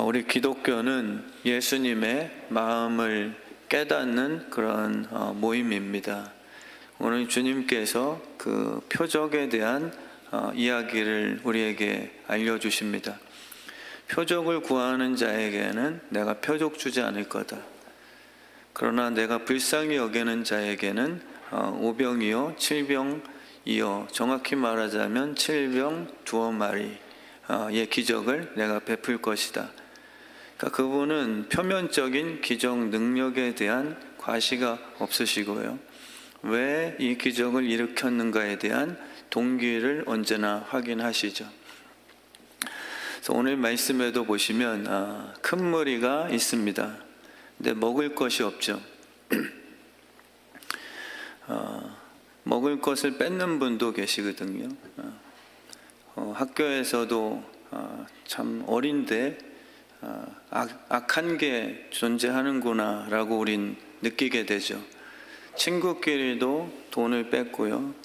우리 기독교는 예수님의 마음을 깨닫는 그런 모임입니다. 오늘 주님께서 그 표적에 대한 이야기를 우리에게 알려주십니다. 표적을 구하는 자에게는 내가 표적 주지 않을 거다. 그러나 내가 불쌍히 여기는 자에게는 오병이어 칠병이어, 정확히 말하자면 칠병 두어 마리의 기적을 내가 베풀 것이다. 그러니까 그분은 표면적인 기적 능력에 대한 과시가 없으시고요, 왜 이 기적을 일으켰는가에 대한 동기를 언제나 확인하시죠. 그래서 오늘 말씀에도 보시면 큰 무리가 있습니다. 근데 먹을 것이 없죠. 먹을 것을 뺏는 분도 계시거든요. 학교에서도 참 어린데 악한 게 존재하는구나 라고 우린 느끼게 되죠. 친구끼리도 돈을 뺏고요,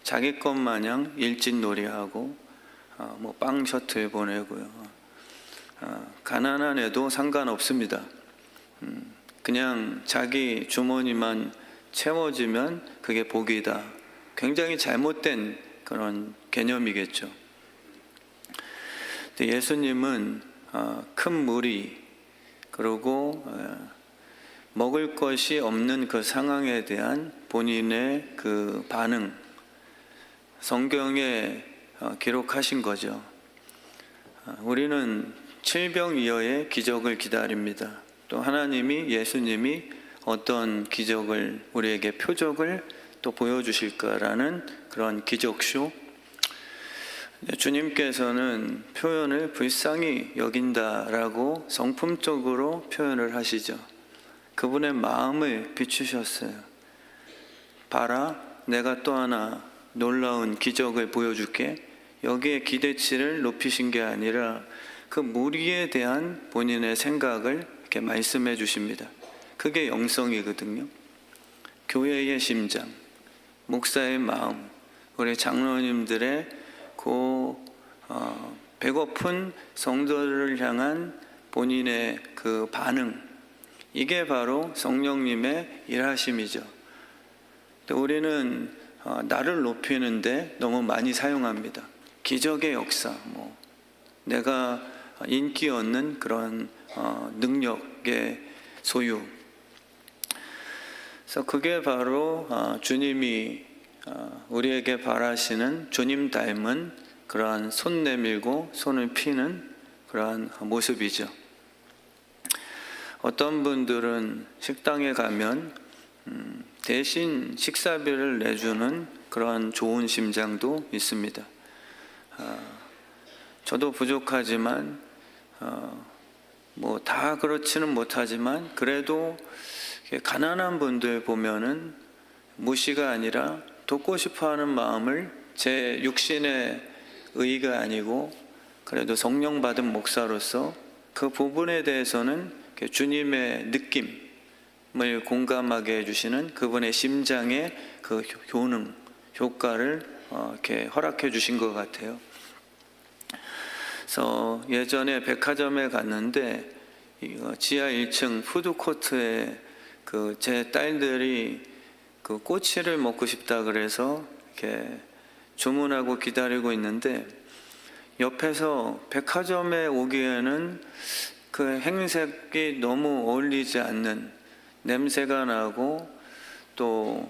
자기 것 마냥 일진놀이하고 빵 셔틀 보내고요, 가난한 애도 상관없습니다. 그냥 자기 주머니만 채워지면 그게 복이다. 굉장히 잘못된 그런 개념이겠죠. 근데 예수님은 큰 무리, 그리고 먹을 것이 없는 그 상황에 대한 본인의 그 반응, 성경에 기록하신 거죠. 우리는 칠병이어의 기적을 기다립니다. 또 하나님이, 예수님이 어떤 기적을, 우리에게 표적을 또 보여주실까라는 그런 기적쇼. 주님께서는 표현을 불쌍히 여긴다라고 성품적으로 표현을 하시죠. 그분의 마음을 비추셨어요. 봐라, 내가 또 하나 놀라운 기적을 보여줄게. 여기에 기대치를 높이신 게 아니라 그 무리에 대한 본인의 생각을 이렇게 말씀해 주십니다. 그게 영성이거든요. 교회의 심장, 목사의 마음, 우리 장로님들의 배고픈 성도를 향한 본인의 그 반응, 이게 바로 성령님의 일하심이죠. 우리는 나를 높이는데 너무 많이 사용합니다. 기적의 역사, 내가 인기 얻는 그런 능력의 소유. 그래서 그게 바로 주님이 우리에게 바라시는, 주님 닮은 그러한 손 내밀고 손을 피는 그러한 모습이죠. 어떤 분들은 식당에 가면 대신 식사비를 내주는 그러한 좋은 심장도 있습니다. 저도 부족하지만 다 그렇지는 못하지만 그래도 가난한 분들 보면은 무시가 아니라 돕고 싶어하는 마음을, 제 육신의 의가 아니고 그래도 성령 받은 목사로서 그 부분에 대해서는 주님의 느낌을 공감하게 해주시는 그분의 심장의 그 효능, 효과를 이렇게 허락해 주신 것 같아요. 그래서 예전에 백화점에 갔는데 지하 1층 푸드코트에 제 딸들이 그 꼬치를 먹고 싶다 그래서 이렇게 주문하고 기다리고 있는데, 옆에서 백화점에 오기에는 그 행색이 너무 어울리지 않는, 냄새가 나고 또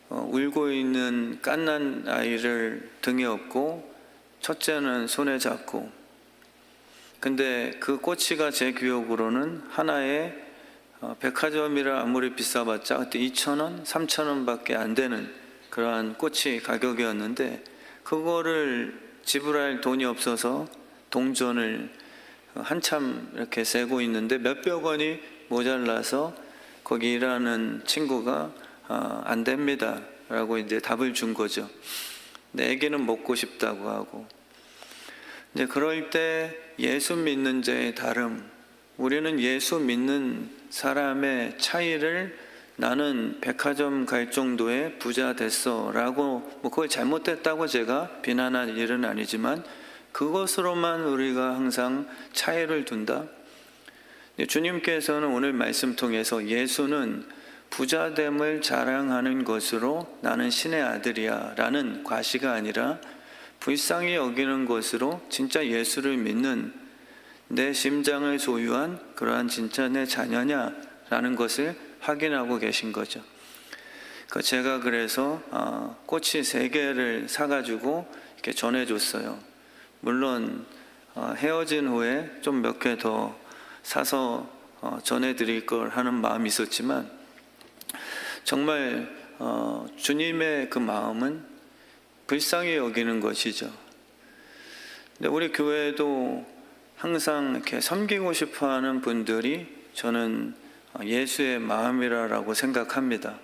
울고 있는 갓난 아이를 등에 업고 첫째는 손에 잡고, 근데 그 꼬치가 제 기억으로는 하나에 백화점이라 아무리 비싸봤자 그때 2,000원, 3,000원 밖에 안 되는 그러한 꼬치 가격이었는데, 그거를 지불할 돈이 없어서 동전을 한참 이렇게 세고 있는데 몇백 원이 모자라서 거기 일하는 친구가 안 됩니다 라고 이제 답을 준 거죠. 내 애기는 먹고 싶다고 하고. 이제 그럴 때 예수 믿는 자의 다름, 우리는 예수 믿는 사람의 차이를, 나는 백화점 갈 정도의 부자 됐어 라고 그걸 잘못됐다고 제가 비난할 일은 아니지만 그것으로만 우리가 항상 차이를 둔다. 주님께서는 오늘 말씀 통해서 예수는 부자됨을 자랑하는 것으로 나는 신의 아들이야 라는 과시가 아니라 불쌍히 여기는 것으로 진짜 예수를 믿는 내 심장을 소유한 그러한 진짜 내 자녀냐 라는 것을 확인하고 계신 거죠. 제가 그래서 꼬치 3개를 사가지고 이렇게 전해줬어요. 물론 헤어진 후에 좀 몇 개 더 사서 전해드릴 걸 하는 마음이 있었지만 정말 주님의 그 마음은 불쌍히 여기는 것이죠. 근데 우리 교회도 항상 이렇게 섬기고 싶어하는 분들이 저는 예수의 마음이라고 생각합니다.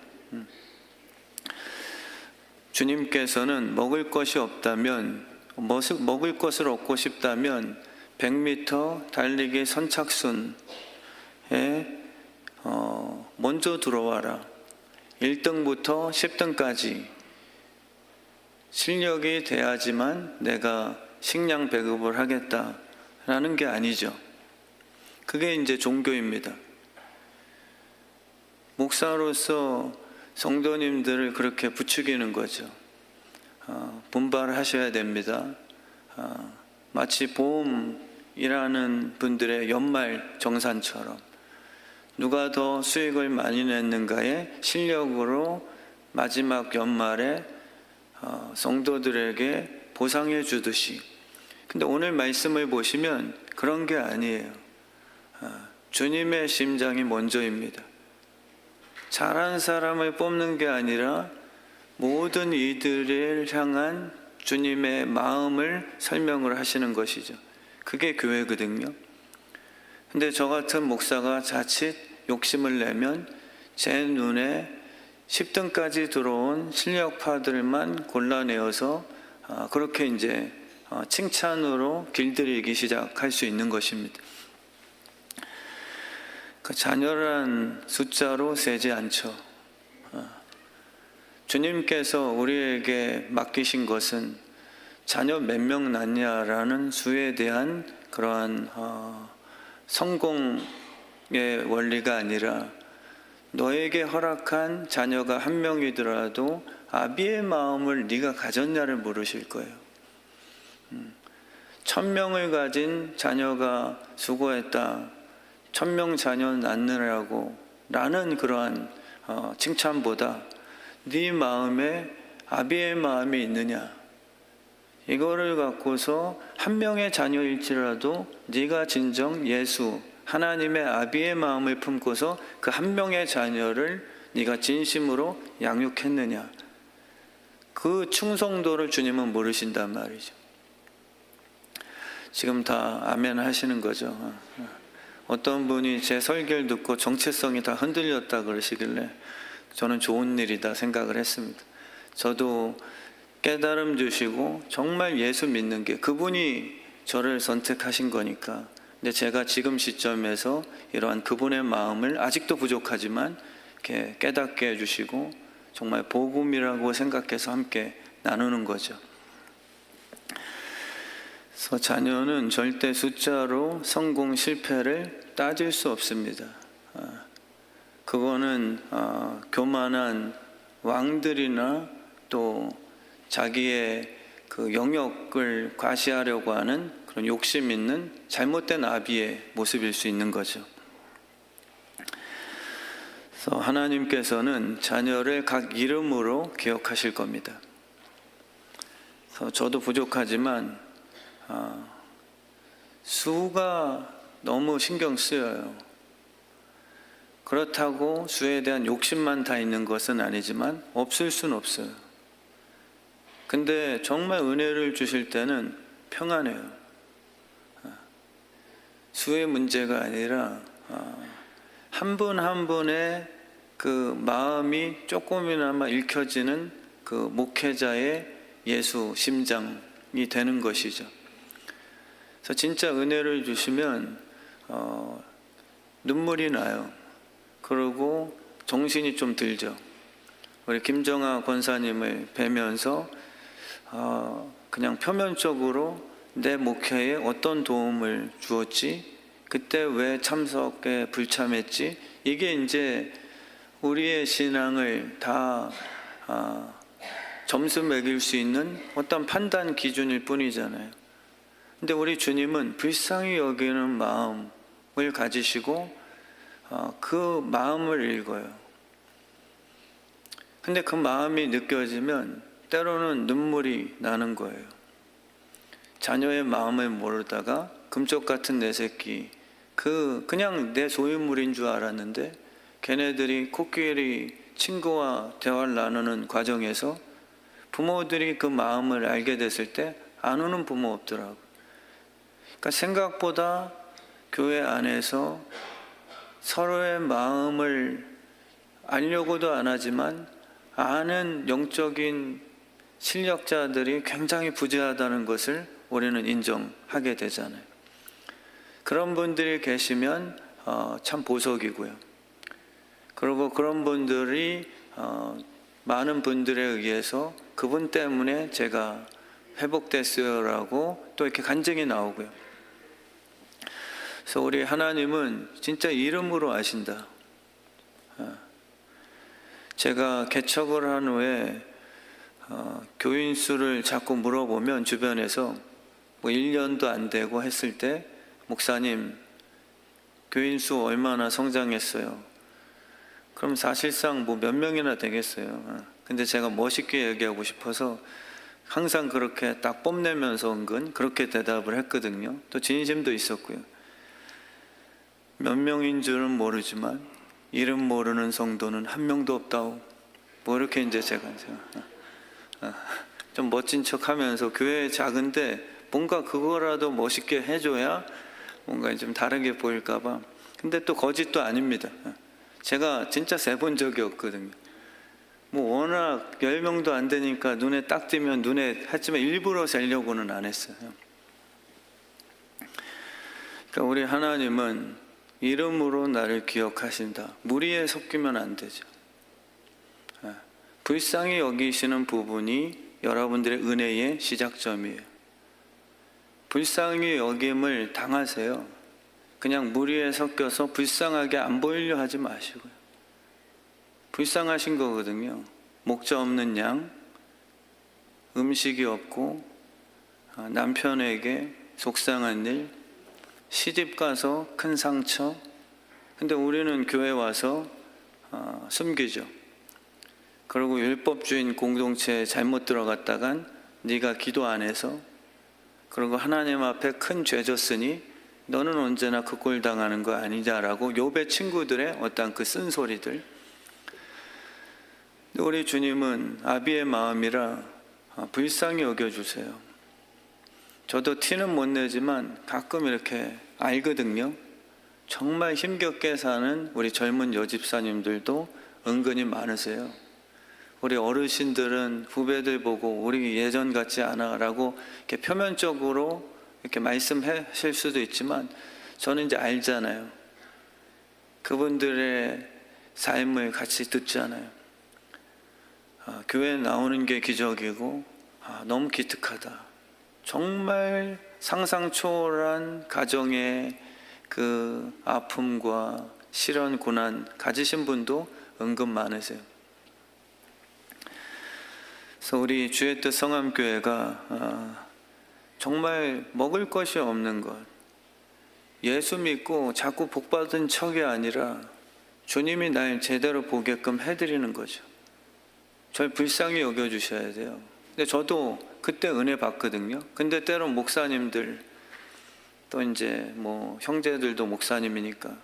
주님께서는 먹을 것이 없다면, 먹을 것을 얻고 싶다면 100m 달리기 선착순에 먼저 들어와라. 1등부터 10등까지 실력이 돼야지만 내가 식량 배급을 하겠다라는 게 아니죠. 그게 이제 종교입니다. 목사로서 성도님들을 그렇게 부추기는 거죠. 분발하셔야 됩니다. 마치 보험 일하는 분들의 연말 정산처럼 누가 더 수익을 많이 냈는가의 실력으로 마지막 연말에 성도들에게 보상해 주듯이. 근데 오늘 말씀을 보시면 그런 게 아니에요. 주님의 심장이 먼저입니다. 잘한 사람을 뽑는 게 아니라 모든 이들을 향한 주님의 마음을 설명을 하시는 것이죠. 그게 교회거든요. 근데 저 같은 목사가 자칫 욕심을 내면 제 눈에 10등까지 들어온 실력파들만 골라내어서 그렇게 이제 칭찬으로 길들이기 시작할 수 있는 것입니다. 그 자녀란 숫자로 세지 않죠. 주님께서 우리에게 맡기신 것은 자녀 몇 명 낳냐라는 수에 대한 그러한 성공의 원리가 아니라 너에게 허락한 자녀가 1명이더라도 아비의 마음을 네가 가졌냐를 물으실 거예요. 1000명을 가진 자녀가 수고했다. 1000명 자녀 낳느라고 라는 그러한 칭찬보다 네 마음에 아비의 마음이 있느냐, 이거를 갖고서 1명의 자녀일지라도 네가 진정 예수 하나님의 아비의 마음을 품고서 그 1명의 자녀를 네가 진심으로 양육했느냐, 그 충성도를 주님은 모르신단 말이죠. 지금 다 아멘 하시는 거죠. 어떤 분이 제 설교를 듣고 정체성이 다 흔들렸다 그러시길래 저는 좋은 일이다 생각을 했습니다. 저도 깨달음 주시고 정말 예수 믿는 게 그분이 저를 선택하신 거니까. 근데 제가 지금 시점에서 이러한 그분의 마음을 아직도 부족하지만 이렇게 깨닫게 해주시고 정말 복음이라고 생각해서 함께 나누는 거죠. 그래서 자녀는 절대 숫자로 성공 실패를 따질 수 없습니다. 그거는 교만한 왕들이나 또 자기의 그 영역을 과시하려고 하는 그런 욕심 있는 잘못된 아비의 모습일 수 있는 거죠. 그래서 하나님께서는 자녀를 각 이름으로 기억하실 겁니다. 그래서 저도 부족하지만 수가 너무 신경 쓰여요. 그렇다고 수에 대한 욕심만 다 있는 것은 아니지만 없을 수는 없어요. 근데 정말 은혜를 주실 때는 평안해요. 수의 문제가 아니라 한 분 한 분의 그 마음이 조금이나마 읽혀지는 그 목회자의 예수 심장이 되는 것이죠. 그래서 진짜 은혜를 주시면 눈물이 나요. 그리고 정신이 좀 들죠. 우리 김정아 권사님을 뵈면서 그냥 표면적으로 내 목회에 어떤 도움을 주었지? 그때 왜 참석에 불참했지? 이게 이제 우리의 신앙을 다 점수 매길 수 있는 어떤 판단 기준일 뿐이잖아요. 근데 우리 주님은 불쌍히 여기는 마음을 가지시고 그 마음을 읽어요. 근데 그 마음이 느껴지면 때로는 눈물이 나는 거예요. 자녀의 마음을 모르다가 금쪽 같은 내 새끼, 그냥 내 소유물인 줄 알았는데 걔네들이 코끼리 친구와 대화를 나누는 과정에서 부모들이 그 마음을 알게 됐을 때 안 우는 부모 없더라고요. 그러니까 생각보다 교회 안에서 서로의 마음을 알려고도 안 하지만 아는 영적인 실력자들이 굉장히 부재하다는 것을 우리는 인정하게 되잖아요. 그런 분들이 계시면 참 보석이고요. 그리고 그런 분들이 많은 분들에 의해서 그분 때문에 제가 회복됐어요라고 또 이렇게 간증이 나오고요. 그래서 우리 하나님은 진짜 이름으로 아신다. 제가 개척을 한 후에 교인 수를 자꾸 물어보면 주변에서 뭐 1년도 안 되고 했을 때 목사님 교인 수 얼마나 성장했어요? 그럼 사실상 뭐 몇 명이나 되겠어요. 근데 제가 멋있게 얘기하고 싶어서 항상 그렇게 딱 뽐내면서 은근 그렇게 대답을 했거든요. 또 진심도 있었고요. 몇 명인 줄은 모르지만 이름 모르는 성도는 한 명도 없다오. 뭐 이렇게 이제 제가 좀 멋진 척하면서 교회 작은데 뭔가 그거라도 멋있게 해줘야 뭔가 좀 다르게 보일까봐. 근데 또 거짓도 아닙니다. 제가 진짜 세본 적이 없거든요. 뭐 워낙 10명도 안 되니까 눈에 딱 띄면 눈에 했지만 일부러 세려고는 안 했어요. 그러니까 우리 하나님은 이름으로 나를 기억하신다. 무리에 섞이면 안 되죠. 불쌍히 여기시는 부분이 여러분들의 은혜의 시작점이에요. 불쌍히 여김을 당하세요. 그냥 무리에 섞여서 불쌍하게 안 보이려 하지 마시고요. 불쌍하신 거거든요. 목자 없는 양, 음식이 없고 남편에게 속상한 일, 시집 가서 큰 상처. 근데 우리는 교회 와서 숨기죠. 그리고 율법주의인 공동체에 잘못 들어갔다간 네가 기도 안 해서, 그리고 하나님 앞에 큰 죄 졌으니 너는 언제나 그 꼴 당하는 거 아니냐라고 욥의 친구들의 어떤 그 쓴소리들. 우리 주님은 아비의 마음이라 불쌍히 여겨주세요. 저도 티는 못 내지만 가끔 이렇게 알거든요. 정말 힘겹게 사는 우리 젊은 여집사님들도 은근히 많으세요. 우리 어르신들은 후배들 보고 우리 예전 같지 않아 라고 이렇게 표면적으로 이렇게 말씀하실 수도 있지만 저는 이제 알잖아요. 그분들의 삶을 같이 듣잖아요. 교회에 나오는 게 기적이고 너무 기특하다. 정말 상상 초월한 가정의 그 아픔과 시련, 고난 가지신 분도 은근 많으세요. 그래서 우리 주의 뜻 성암교회가 정말 먹을 것이 없는 것, 예수 믿고 자꾸 복받은 척이 아니라 주님이 날 제대로 보게끔 해드리는 거죠. 절 불쌍히 여겨주셔야 돼요. 근데 저도 그때 은혜 받거든요. 근데 때론 목사님들, 또 이제 뭐 형제들도 목사님이니까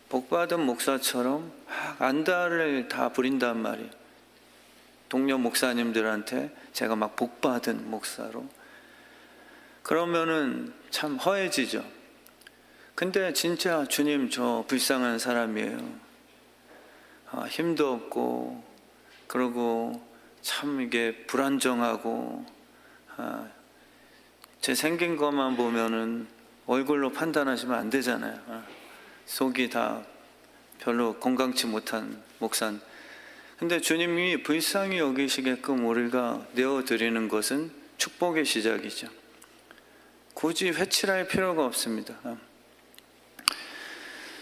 복받은 목사처럼 안달을 다 부린단 말이에요. 동료 목사님들한테 제가 막 복받은 목사로. 그러면은 참 허해지죠. 근데 진짜 주님 저 불쌍한 사람이에요. 힘도 없고, 그리고 참 이게 불안정하고, 제 생긴 것만 보면은 얼굴로 판단하시면 안 되잖아요. 속이 다 별로 건강치 못한 목산. 근데 주님이 불쌍히 여기시게끔 우리가 내어드리는 것은 축복의 시작이죠. 굳이 회칠할 필요가 없습니다.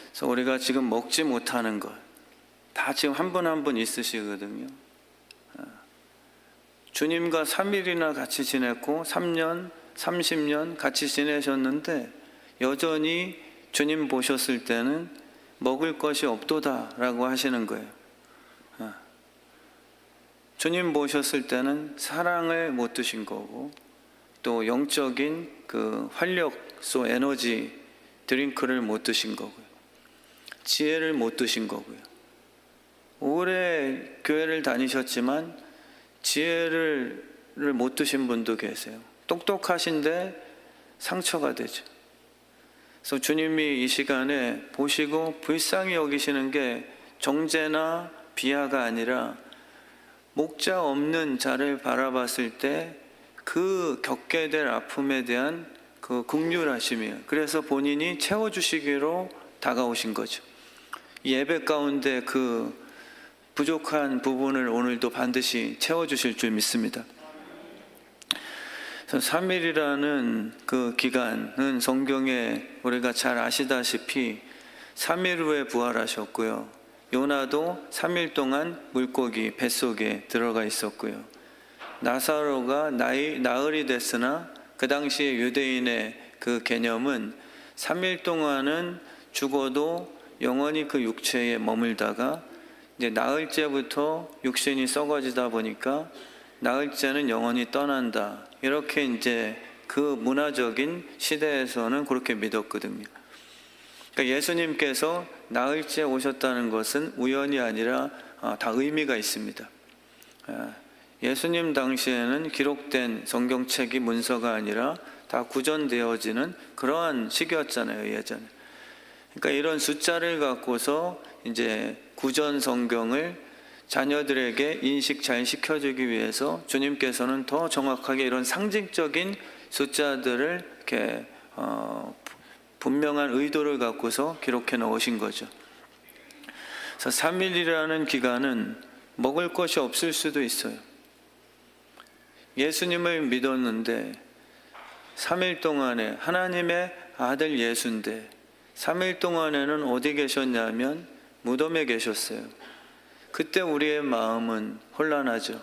그래서 우리가 지금 먹지 못하는 것, 다 지금 한 분 한 분 있으시거든요. 주님과 3일이나 같이 지냈고 3년, 30년 같이 지내셨는데 여전히 주님 보셨을 때는 먹을 것이 없도다라고 하시는 거예요. 주님 보셨을 때는 사랑을 못 드신 거고, 또 영적인 그 활력소 에너지 드링크를 못 드신 거고요. 지혜를 못 드신 거고요. 오래 교회를 다니셨지만 지혜를 못 드신 분도 계세요. 똑똑하신데 상처가 되죠. 그래서 주님이 이 시간에 보시고 불쌍히 여기시는 게 정죄나 비하가 아니라 목자 없는 자를 바라봤을 때 그 겪게 될 아픔에 대한 그 긍휼하심이에요. 그래서 본인이 채워주시기로 다가오신 거죠. 이 예배 가운데 그 부족한 부분을 오늘도 반드시 채워주실 줄 믿습니다. 3일이라는 그 기간은 성경에 우리가 잘 아시다시피 3일 후에 부활하셨고요. 요나도 3일 동안 물고기 뱃속에 들어가 있었고요. 나사로가 나흘이 됐으나 그 당시에 유대인의 그 개념은 3일 동안은 죽어도 영원히 그 육체에 머물다가 이제 나흘째부터 육신이 썩어지다 보니까 나흘째는 영원히 떠난다. 이렇게 이제 그 문화적인 시대에서는 그렇게 믿었거든요. 그러니까 예수님께서 나흘째 오셨다는 것은 우연이 아니라 다 의미가 있습니다. 예수님 당시에는 기록된 성경책이 문서가 아니라 다 구전되어지는 그러한 시기였잖아요, 예전에. 그러니까 이런 숫자를 갖고서 이제 구전 성경을 자녀들에게 인식 잘 시켜주기 위해서 주님께서는 더 정확하게 이런 상징적인 숫자들을 이렇게 분명한 의도를 갖고서 기록해 놓으신 거죠. 그래서 3일이라는 기간은 먹을 것이 없을 수도 있어요. 예수님을 믿었는데 3일 동안에 하나님의 아들 예수인데 3일 동안에는 어디 계셨냐면 무덤에 계셨어요. 그때 우리의 마음은 혼란하죠.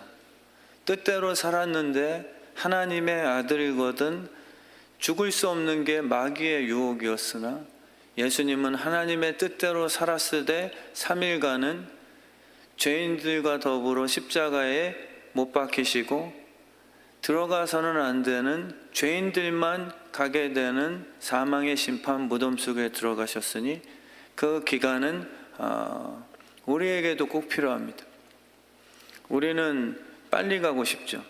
뜻대로 살았는데 하나님의 아들이거든 죽을 수 없는 게 마귀의 유혹이었으나 예수님은 하나님의 뜻대로 살았으되 3일간은 죄인들과 더불어 십자가에 못 박히시고 들어가서는 안 되는 죄인들만 가게 되는 사망의 심판 무덤 속에 들어가셨으니 그 기간은 우리에게도 꼭 필요합니다. 우리는 빨리 가고 싶죠.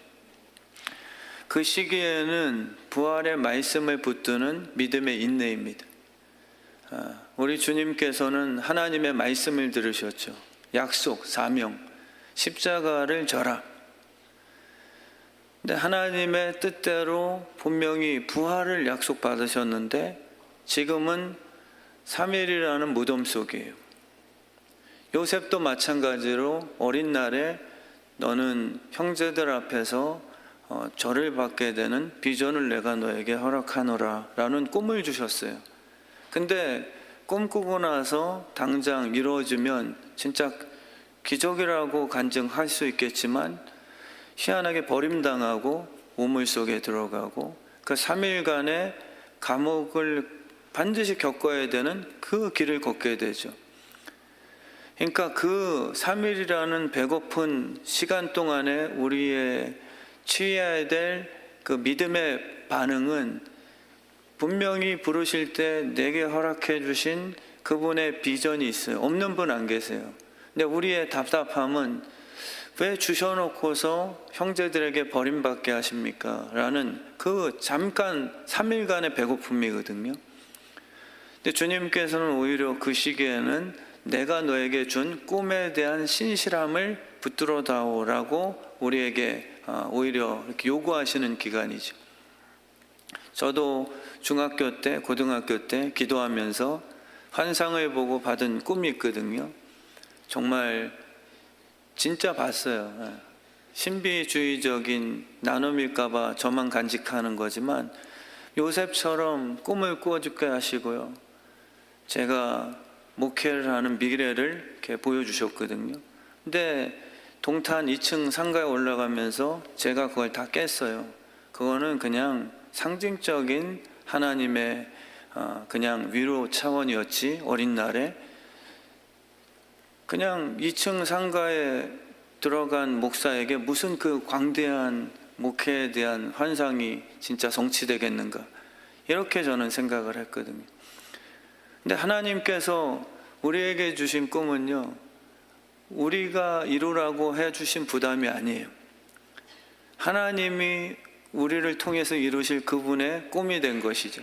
그 시기에는 부활의 말씀을 붙드는 믿음의 인내입니다. 우리 주님께서는 하나님의 말씀을 들으셨죠. 약속, 사명, 십자가를 져라. 근데 하나님의 뜻대로 분명히 부활을 약속받으셨는데 지금은 3일이라는 무덤 속이에요. 요셉도 마찬가지로 어린 날에 너는 형제들 앞에서 절을 받게 되는 비전을 내가 너에게 허락하노라 라는 꿈을 주셨어요. 근데 꿈꾸고 나서 당장 이루어지면 진짜 기적이라고 간증할 수 있겠지만 희한하게 버림당하고 우물 속에 들어가고 그 3일간의 감옥을 반드시 겪어야 되는 그 길을 걷게 되죠. 그러니까 그 3일이라는 배고픈 시간 동안에 우리의 취해야 될 그 믿음의 반응은 분명히 부르실 때 내게 허락해 주신 그분의 비전이 있어요. 없는 분 안 계세요. 근데 우리의 답답함은 왜 주셔놓고서 형제들에게 버림받게 하십니까? 라는 그 잠깐 3일간의 배고픔이거든요. 근데 주님께서는 오히려 그 시기에는 내가 너에게 준 꿈에 대한 신실함을 붙들어 다오라고 우리에게 오히려 이렇게 요구하시는 기간이죠. 저도 중학교 때, 고등학교 때 기도하면서 환상을 보고 받은 꿈이 있거든요. 정말 진짜 봤어요. 신비주의적인 나눔일까봐 저만 간직하는 거지만 요셉처럼 꿈을 꾸어주게 하시고요. 제가 목회를 하는 미래를 이렇게 보여주셨거든요. 근데 동탄 2층 상가에 올라가면서 제가 그걸 다 깼어요. 그거는 그냥 상징적인 하나님의 그냥 위로 차원이었지. 어린 날에 그냥 2층 상가에 들어간 목사에게 무슨 그 광대한 목회에 대한 환상이 진짜 성취되겠는가, 이렇게 저는 생각을 했거든요. 근데 하나님께서 우리에게 주신 꿈은요, 우리가 이루라고 해주신 부담이 아니에요. 하나님이 우리를 통해서 이루실 그분의 꿈이 된 것이죠.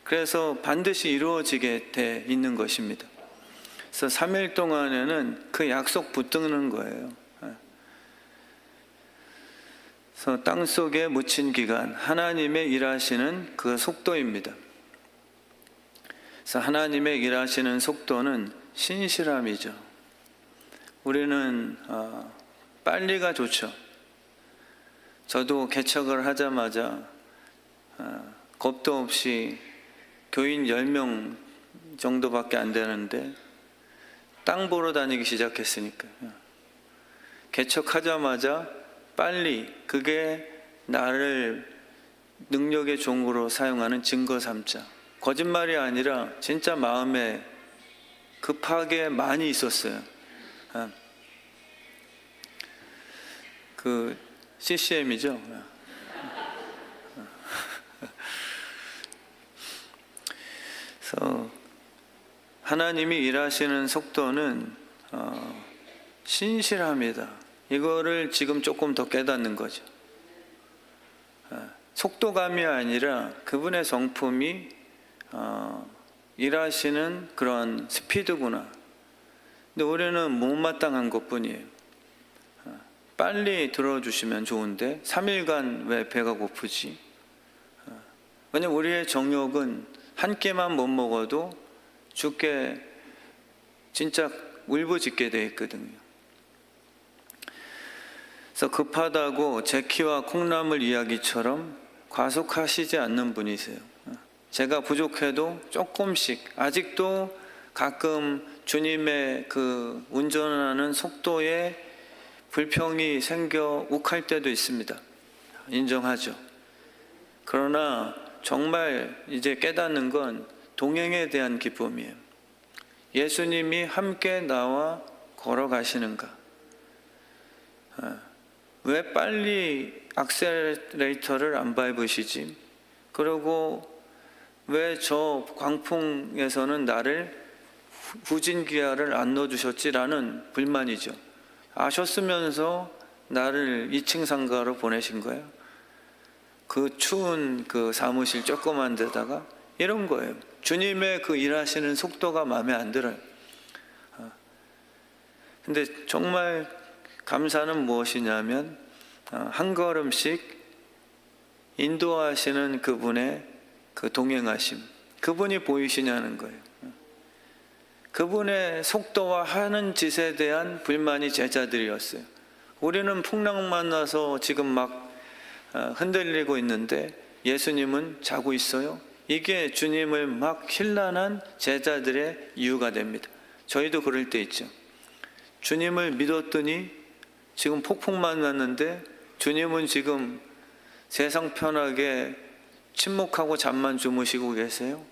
그래서 반드시 이루어지게 돼 있는 것입니다. 그래서 3일 동안에는 그 약속 붙드는 거예요. 그래서 땅속에 묻힌 기간, 하나님의 일하시는 그 속도입니다. 그래서 하나님의 일하시는 속도는 신실함이죠. 우리는 빨리가 좋죠. 저도 개척을 하자마자 겁도 없이 교인 10명 정도밖에 안 되는데 땅 보러 다니기 시작했으니까요. 개척하자마자 빨리, 그게 나를 능력의 종으로 사용하는 증거 삼자. 거짓말이 아니라 진짜 마음에 급하게 많이 있었어요. 그 CCM이죠. 그래서 하나님이 일하시는 속도는 신실합니다. 이거를 지금 조금 더 깨닫는 거죠. 속도감이 아니라 그분의 성품이 일하시는 그런 스피드구나. 근데 우리는 못마땅한 것뿐이에요. 빨리 들어주시면 좋은데 3일간 왜 배가 고프지? 왜냐면 우리의 정욕은 한 끼만 못 먹어도 죽게 진짜 울부짖게 돼 있거든요. 그래서 급하다고 제 키와 콩나물 이야기처럼 과속하시지 않는 분이세요. 제가 부족해도 조금씩, 아직도 가끔 주님의 그 운전하는 속도에 불평이 생겨 욱할 때도 있습니다. 인정하죠. 그러나 정말 이제 깨닫는 건 동행에 대한 기쁨이에요. 예수님이 함께 나와 걸어가시는가? 왜 빨리 악셀레이터를 안 밟으시지? 그리고 왜 저 광풍에서는 나를 후진기아를 안 넣어주셨지라는 불만이죠. 아셨으면서 나를 2층 상가로 보내신 거예요. 그 추운 그 사무실 조그만 데다가 이런 거예요. 주님의 그 일하시는 속도가 마음에 안 들어요. 근데 정말 감사는 무엇이냐면 한 걸음씩 인도하시는 그분의 그 동행하심, 그분이 보이시냐는 거예요. 그분의 속도와 하는 짓에 대한 불만이 제자들이었어요. 우리는 풍랑만 나서 지금 막 흔들리고 있는데 예수님은 자고 있어요. 이게 주님을 막 힐난한 제자들의 이유가 됩니다. 저희도 그럴 때 있죠. 주님을 믿었더니 지금 폭풍만 났는데 주님은 지금 세상 편하게 침묵하고 잠만 주무시고 계세요.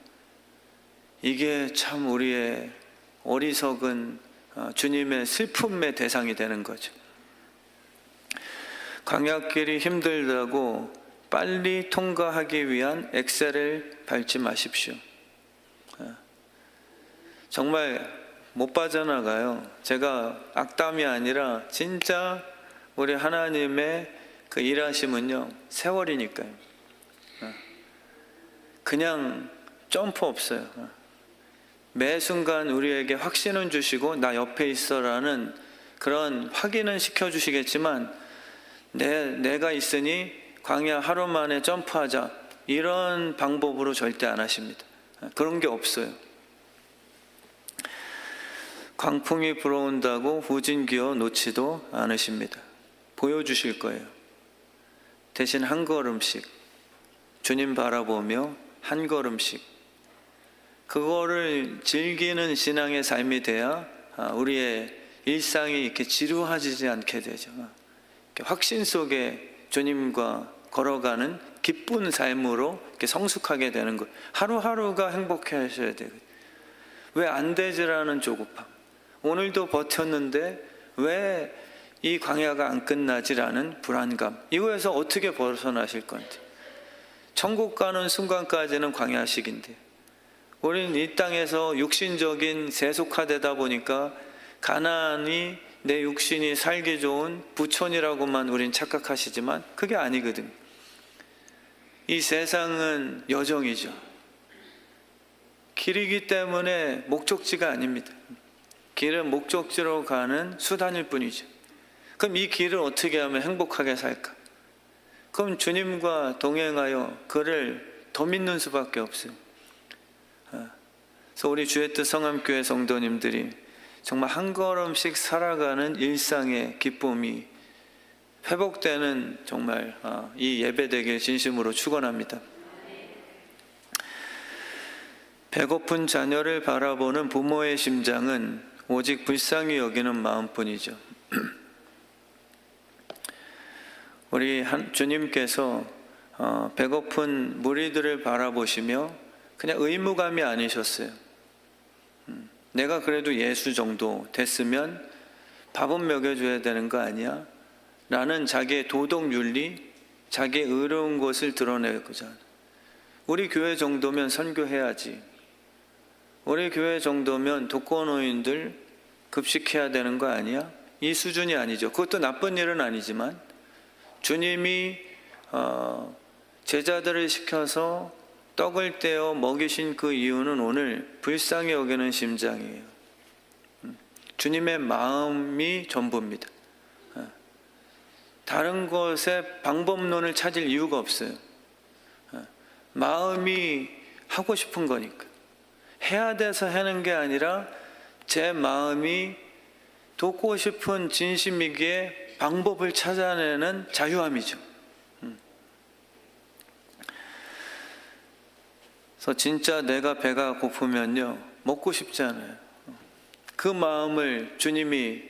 이게 참 우리의 어리석은 주님의 슬픔의 대상이 되는 거죠. 광야길이 힘들다고 빨리 통과하기 위한 엑셀을 밟지 마십시오. 정말 못 빠져나가요. 제가 악담이 아니라 진짜 우리 하나님의 그 일하심은요, 세월이니까요. 그냥 점프 없어요. 매 순간 우리에게 확신은 주시고 나 옆에 있어라는 그런 확인은 시켜주시겠지만 내가 있으니 광야 하루 만에 점프하자 이런 방법으로 절대 안 하십니다. 그런 게 없어요. 광풍이 불어온다고 후진기어 놓지도 않으십니다. 보여주실 거예요. 대신 한 걸음씩 주님 바라보며 한 걸음씩 그거를 즐기는 신앙의 삶이 돼야 우리의 일상이 이렇게 지루하지 않게 되죠. 확신 속에 주님과 걸어가는 기쁜 삶으로 이렇게 성숙하게 되는 것. 하루하루가 행복해 하셔야 되거든요. 왜 안 되지라는 조급함. 오늘도 버텼는데 왜 이 광야가 안 끝나지라는 불안감. 이거에서 어떻게 벗어나실 건지. 천국 가는 순간까지는 광야식인데 우리는 이 땅에서 육신적인 세속화되다 보니까 가나안이 내 육신이 살기 좋은 부촌이라고만 우린 착각하시지만 그게 아니거든요. 이 세상은 여정이죠. 길이기 때문에 목적지가 아닙니다. 길은 목적지로 가는 수단일 뿐이죠. 그럼 이 길을 어떻게 하면 행복하게 살까? 그럼 주님과 동행하여 그를 더 믿는 수밖에 없어요. 그래서 우리 주의 뜻 성암교회 성도님들이 정말 한 걸음씩 살아가는 일상의 기쁨이 회복되는 정말 이 예배 되길 진심으로 축원합니다. 배고픈 자녀를 바라보는 부모의 심장은 오직 불쌍히 여기는 마음뿐이죠. 우리 주님께서 배고픈 무리들을 바라보시며 그냥 의무감이 아니셨어요. 내가 그래도 예수 정도 됐으면 밥은 먹여줘야 되는 거 아니야? 라는 자기의 도덕 윤리, 자기의 의로운 것을 드러내고자. 우리 교회 정도면 선교해야지. 우리 교회 정도면 독거노인들 급식해야 되는 거 아니야? 이 수준이 아니죠. 그것도 나쁜 일은 아니지만 주님이 제자들을 시켜서 떡을 떼어 먹이신 그 이유는 오늘 불쌍히 여기는 심장이에요. 주님의 마음이 전부입니다. 다른 것에 방법론을 찾을 이유가 없어요. 마음이 하고 싶은 거니까. 해야 돼서 하는 게 아니라 제 마음이 돕고 싶은 진심이기에 방법을 찾아내는 자유함이죠. 그래서 진짜 내가 배가 고프면요 먹고 싶지 않아요. 그 마음을 주님이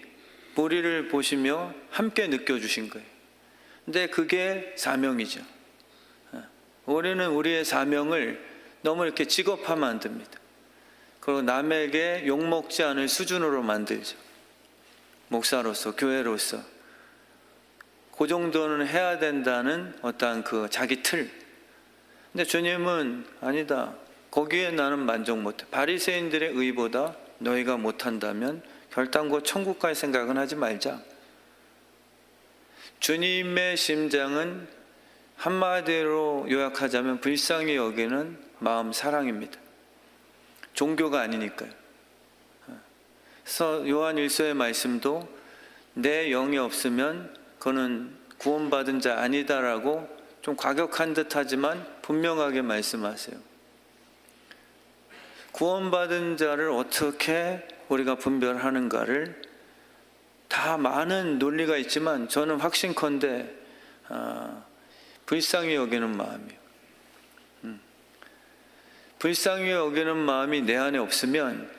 우리를 보시며 함께 느껴주신 거예요. 근데 그게 사명이죠. 우리는 우리의 사명을 너무 이렇게 직업화하면 안 됩니다. 그리고 남에게 욕먹지 않을 수준으로 만들죠. 목사로서, 교회로서 그 정도는 해야 된다는 어떠한 그 자기 틀. 근데 주님은 아니다. 거기에 나는 만족 못해. 바리새인들의 의보다 너희가 못한다면 결단코 천국 갈 생각은 하지 말자. 주님의 심장은 한마디로 요약하자면 불쌍히 여기는 마음 사랑입니다. 종교가 아니니까요. 그래서 요한 1서의 말씀도 내 영이 없으면 그는 구원받은 자 아니다라고 좀 과격한 듯하지만 분명하게 말씀하세요. 구원받은 자를 어떻게 우리가 분별하는가를 다 많은 논리가 있지만 저는 확신컨대 불쌍히 여기는 마음이에요. 불쌍히 여기는 마음이 내 안에 없으면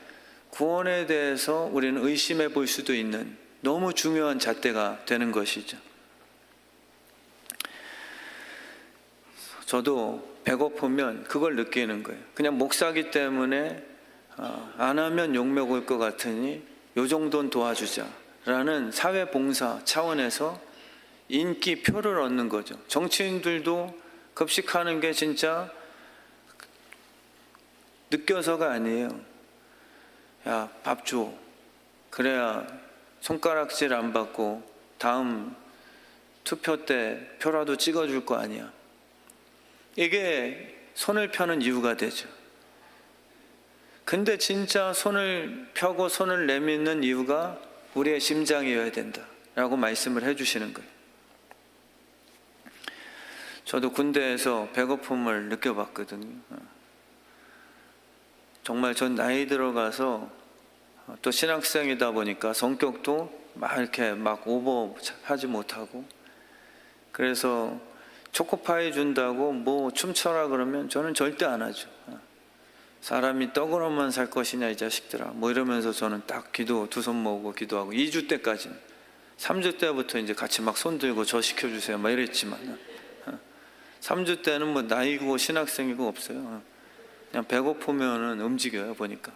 구원에 대해서 우리는 의심해 볼 수도 있는 너무 중요한 잣대가 되는 것이죠. 저도 배고프면 그걸 느끼는 거예요. 그냥 목사기 때문에 안 하면 욕먹을 것 같으니 요 정도는 도와주자라는 사회봉사 차원에서 인기표를 얻는 거죠. 정치인들도 급식하는 게 진짜 느껴서가 아니에요. 야, 밥 줘. 그래야 손가락질 안 받고 다음 투표 때 표라도 찍어줄 거 아니야. 이게 손을 펴는 이유가 되죠. 근데 진짜 손을 펴고 손을 내미는 이유가 우리의 심장이어야 된다라고 말씀을 해주시는 거예요. 저도 군대에서 배고픔을 느껴봤거든요. 정말 전 나이 들어가서 또 신학생이다 보니까 성격도 막 이렇게 막 오버하지 못하고 그래서 초코파이 준다고 뭐 춤춰라 그러면 저는 절대 안 하죠. 사람이 떡으로만 살 것이냐 이 자식들아 뭐 이러면서 저는 딱 기도 두 손 모으고 기도하고 2주 때까지 3주 때부터 이제 같이 막 손 들고 저 시켜주세요 막 이랬지만 3주 때는 뭐 나이고 신학생이고 없어요. 그냥 배고프면은 움직여요. 보니까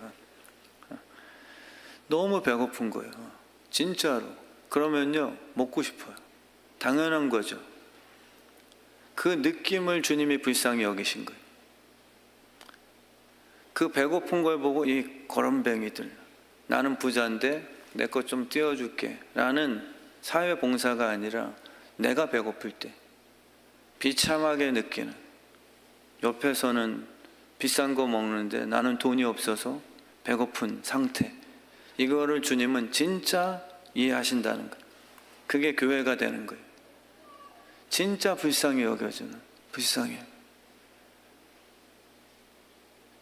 너무 배고픈 거예요 진짜로. 그러면요 먹고 싶어요. 당연한 거죠. 그 느낌을 주님이 불쌍히 여기신 거예요. 그 배고픈 걸 보고 이 거렁뱅이들 나는 부자인데 내 것 좀 띄워줄게 라는 사회봉사가 아니라 내가 배고플 때 비참하게 느끼는, 옆에서는 비싼 거 먹는데 나는 돈이 없어서 배고픈 상태, 이거를 주님은 진짜 이해하신다는 거예요. 그게 교회가 되는 거예요. 진짜 불쌍히 여겨주는, 불쌍해.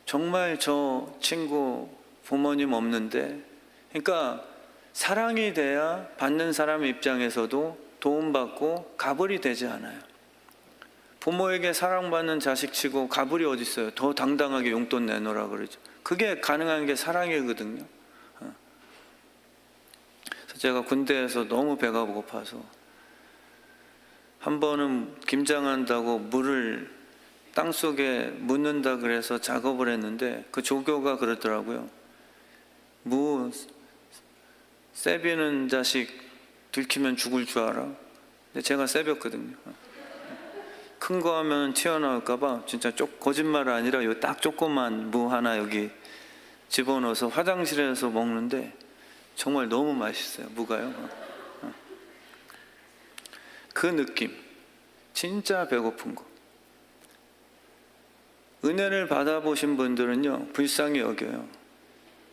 정말 저 친구 부모님 없는데, 그러니까 사랑이 돼야 받는 사람 입장에서도 도움받고 가불이 되지 않아요. 부모에게 사랑받는 자식치고 가불이 어디 있어요. 더 당당하게 용돈 내놓으라 그러죠. 그게 가능한 게 사랑이거든요. 그래서 제가 군대에서 너무 배가 고파서 한 번은 김장한다고 물을 땅속에 묻는다 그래서 작업을 했는데 그 조교가 그러더라고요. 세비는 자식 들키면 죽을 줄 알아? 근데 제가 세볐거든요. 큰 거 하면 튀어나올까봐 진짜 거짓말 아니라 요 딱 조그만 무 하나 여기 집어넣어서 화장실에서 먹는데 정말 너무 맛있어요. 무가요. 그 느낌, 진짜 배고픈 거. 은혜를 받아보신 분들은요 불쌍히 여겨요.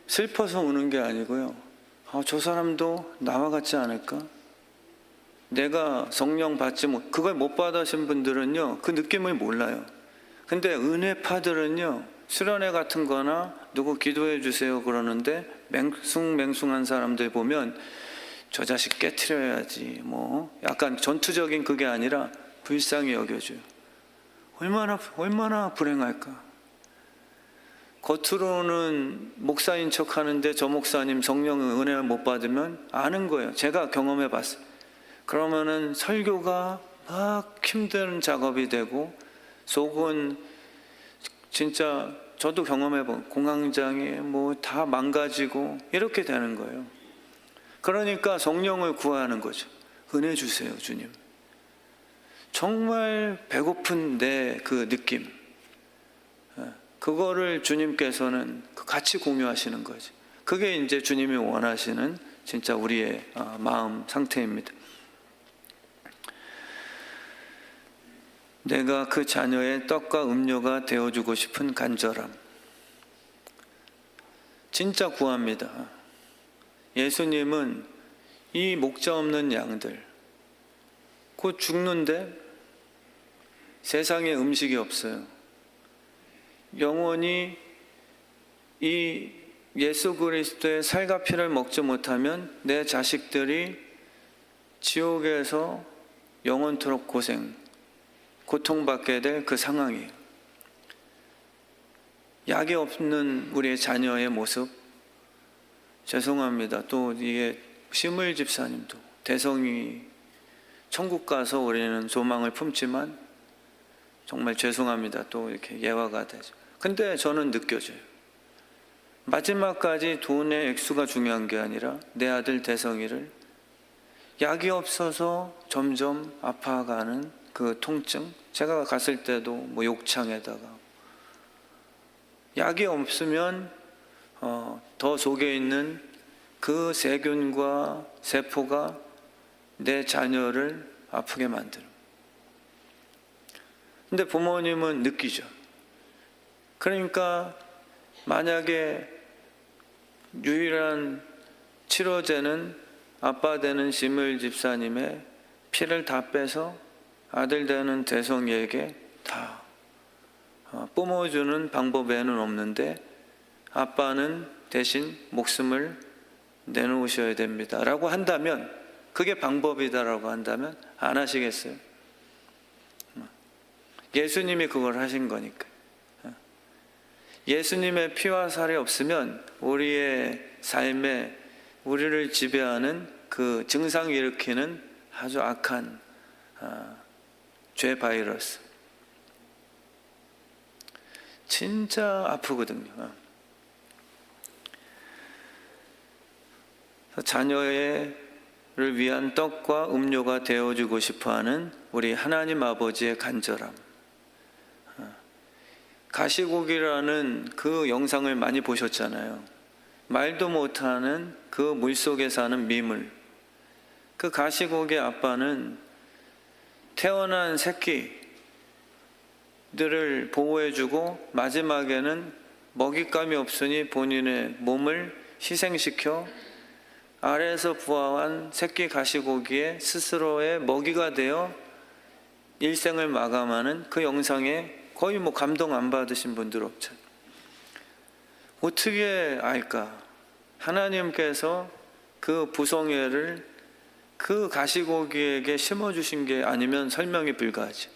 슬퍼서 우는 게 아니고요, 저 사람도 나와 같지 않을까? 내가 성령 받지 못, 그걸 못 받으신 분들은요 그 느낌을 몰라요. 근데 은혜파들은요 수련회 같은 거나 누구 기도해 주세요 그러는데 맹숭맹숭한 사람들 보면 저 자식 깨트려야지 뭐 약간 전투적인 그게 아니라 불쌍히 여겨줘요. 얼마나 불행할까. 겉으로는 목사인 척 하는데 저 목사님 성령 은혜를 못 받으면 아는 거예요. 제가 경험해 봤어요. 그러면은 설교가 막 힘든 작업이 되고 속은 진짜 저도 경험해 본 공황장애 뭐 다 망가지고 이렇게 되는 거예요. 그러니까 성령을 구하는 거죠. 은혜 주세요 주님. 정말 배고픈 내 그 느낌, 그거를 주님께서는 같이 공유하시는 거죠. 그게 이제 주님이 원하시는 진짜 우리의 마음 상태입니다. 내가 그 자녀의 떡과 음료가 되어주고 싶은 간절함, 진짜 구합니다. 예수님은 이 목자 없는 양들 곧 죽는데 세상에 음식이 없어요. 영원히 이 예수 그리스도의 살과 피를 먹지 못하면 내 자식들이 지옥에서 영원토록 고통받게 될 그 상황이에요. 약이 없는 우리의 자녀의 모습, 죄송합니다. 또 이게 시물 집사님도 대성이 천국 가서 우리는 소망을 품지만 정말 죄송합니다. 또 이렇게 예화가 되죠. 근데 저는 느껴져요. 마지막까지 돈의 액수가 중요한 게 아니라 내 아들 대성이를 약이 없어서 점점 아파가는 그 통증, 제가 갔을 때도 뭐 욕창에다가 약이 없으면 더 속에 있는 그 세균과 세포가 내 자녀를 아프게 만들어요. 근데 부모님은 느끼죠. 그러니까 만약에 유일한 치료제는 아빠 되는 시물 집사님의 피를 다 빼서 아들 되는 대성이에게 다 뿜어주는 방법 외에는 없는데 아빠는 대신 목숨을 내놓으셔야 됩니다 라고 한다면, 그게 방법이다라고 한다면 안 하시겠어요? 예수님이 그걸 하신 거니까. 예수님의 피와 살이 없으면 우리의 삶에 우리를 지배하는 그 증상 일으키는 아주 악한 죄 바이러스 진짜 아프거든요. 자녀를 위한 떡과 음료가 되어주고 싶어하는 우리 하나님 아버지의 간절함. 가시고기라는 그 영상을 많이 보셨잖아요. 말도 못하는 그 물속에 사는 미물. 그 가시고기 아빠는 태어난 새끼들을 보호해주고 마지막에는 먹잇감이 없으니 본인의 몸을 희생시켜 아래에서 부화한 새끼 가시고기에 스스로의 먹이가 되어 일생을 마감하는 그 영상에 거의 감동 안 받으신 분들 없잖아요. 어떻게 알까? 하나님께서 그 부성애를 그 가시고기에게 심어주신 게 아니면 설명이 불가하지.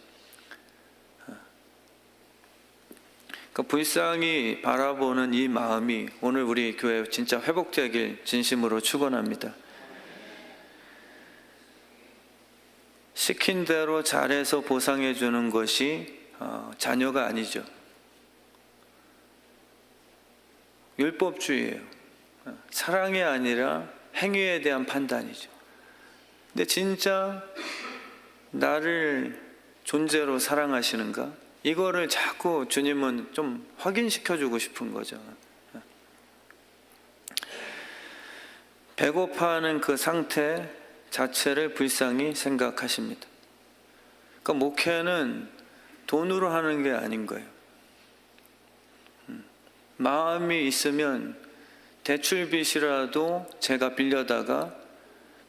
그 불쌍히 바라보는 이 마음이 오늘 우리 교회 진짜 회복되길 진심으로 축원합니다. 시킨 대로 잘해서 보상해 주는 것이 자녀가 아니죠. 율법주의예요. 사랑이 아니라 행위에 대한 판단이죠. 근데 진짜 나를 존재로 사랑하시는가? 이거를 자꾸 주님은 좀 확인시켜주고 싶은 거죠. 배고파하는 그 상태 자체를 불쌍히 생각하십니다. 그러니까 목회는 돈으로 하는 게 아닌 거예요. 마음이 있으면 대출빚이라도 제가 빌려다가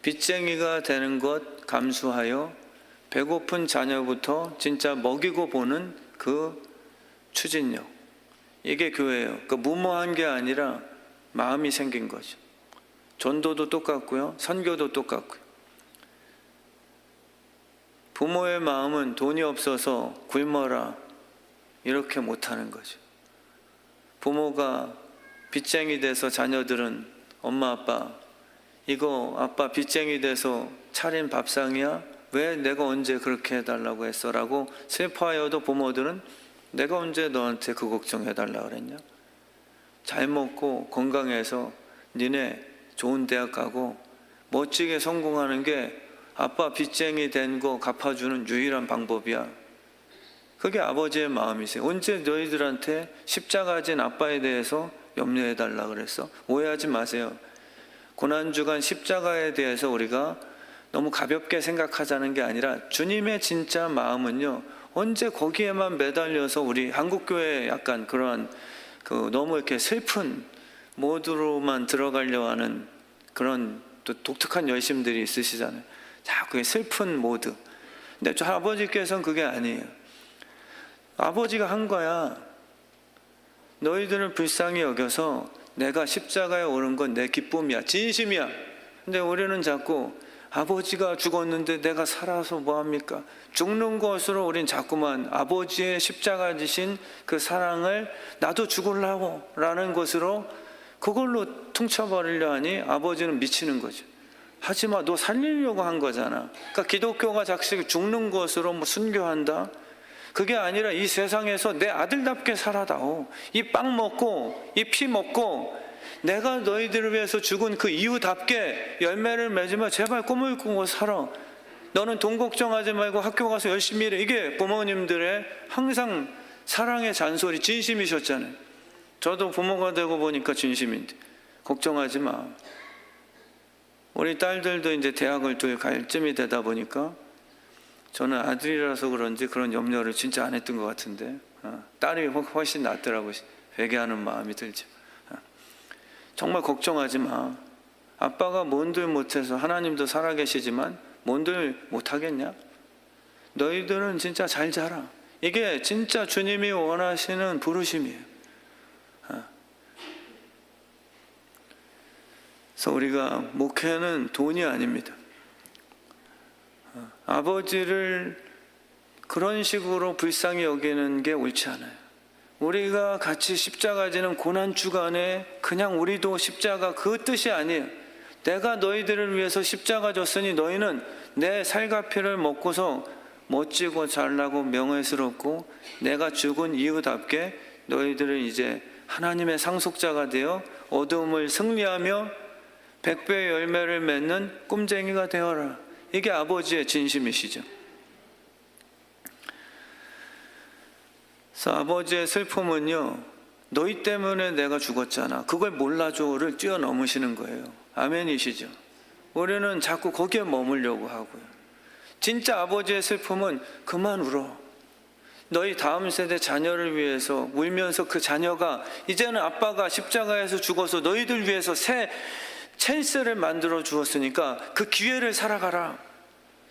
빚쟁이가 되는 것 감수하여 배고픈 자녀부터 진짜 먹이고 보는 그 추진력. 이게 교회예요. 그러니까 무모한 게 아니라 마음이 생긴 거죠. 전도도 똑같고요. 선교도 똑같고요. 부모의 마음은 돈이 없어서 굶어라 이렇게 못하는 거죠. 부모가 빚쟁이 돼서 자녀들은 엄마 아빠 이거 아빠 빚쟁이 돼서 차린 밥상이야? 왜 내가 언제 그렇게 해달라고 했어? 라고 슬퍼하여도 부모들은 내가 언제 너한테 그 걱정해달라고 그랬냐? 잘 먹고 건강해서 니네 좋은 대학 가고 멋지게 성공하는 게 아빠 빚쟁이 된 거 갚아주는 유일한 방법이야. 그게 아버지의 마음이세요. 언제 너희들한테 십자가 진 아빠에 대해서 염려해달라 그랬어? 오해하지 마세요. 고난주간 십자가에 대해서 우리가 너무 가볍게 생각하자는 게 아니라 주님의 진짜 마음은요, 언제 거기에만 매달려서 우리 한국교회 약간 그러한 너무 이렇게 슬픈 모드로만 들어가려 하는 그런 또 독특한 열심들이 있으시잖아요. 자꾸 슬픈 모드. 근데 저 아버지께서는 그게 아니에요. 아버지가 한 거야. 너희들을 불쌍히 여겨서 내가 십자가에 오른 건 내 기쁨이야. 진심이야. 근데 우리는 자꾸 아버지가 죽었는데 내가 살아서 뭐합니까? 죽는 것으로 우린 자꾸만 아버지의 십자가 지신 그 사랑을 나도 죽으려고 라는 것으로 그걸로 퉁쳐버리려 하니 아버지는 미치는 거죠. 하지마, 너 살리려고 한 거잖아. 그러니까 기독교가 자식 죽는 것으로 순교한다? 그게 아니라 이 세상에서 내 아들답게 살아다오. 이 빵 먹고 이 피 먹고 내가 너희들을 위해서 죽은 그 이유답게 열매를 맺으며 제발 꿈을 꾸고 살아. 너는 돈 걱정하지 말고 학교 가서 열심히 일해. 이게 부모님들의 항상 사랑의 잔소리, 진심이셨잖아요. 저도 부모가 되고 보니까 진심인데 걱정하지 마. 우리 딸들도 이제 대학을 갈 쯤이 되다 보니까 저는 아들이라서 그런지 그런 염려를 진짜 안 했던 것 같은데 딸이 훨씬 낫더라고요. 회개하는 마음이 들지. 정말 걱정하지 마. 아빠가 뭔들 못해서 하나님도 살아계시지만 뭔들 못하겠냐? 너희들은 진짜 잘 자라. 이게 진짜 주님이 원하시는 부르심이에요. 그래서 우리가 목회는 돈이 아닙니다. 아버지를 그런 식으로 불쌍히 여기는 게 옳지 않아요. 우리가 같이 십자가 지는 고난 주간에 그냥 우리도 십자가 그 뜻이 아니에요. 내가 너희들을 위해서 십자가 졌으니 너희는 내 살과 피를 먹고서 멋지고 잘나고 명예스럽고 내가 죽은 이유답게 너희들은 이제 하나님의 상속자가 되어 어둠을 승리하며 백배의 열매를 맺는 꼼쟁이가 되어라. 이게 아버지의 진심이시죠. 그래서 아버지의 슬픔은요, 너희 때문에 내가 죽었잖아, 그걸 몰라줘를 뛰어넘으시는 거예요. 아멘이시죠. 우리는 자꾸 거기에 머물려고 하고요. 진짜 아버지의 슬픔은 그만 울어. 너희 다음 세대 자녀를 위해서 울면서 그 자녀가 이제는 아빠가 십자가에서 죽어서 너희들 위해서 새 찬스를 만들어 주었으니까 그 기회를 살아가라.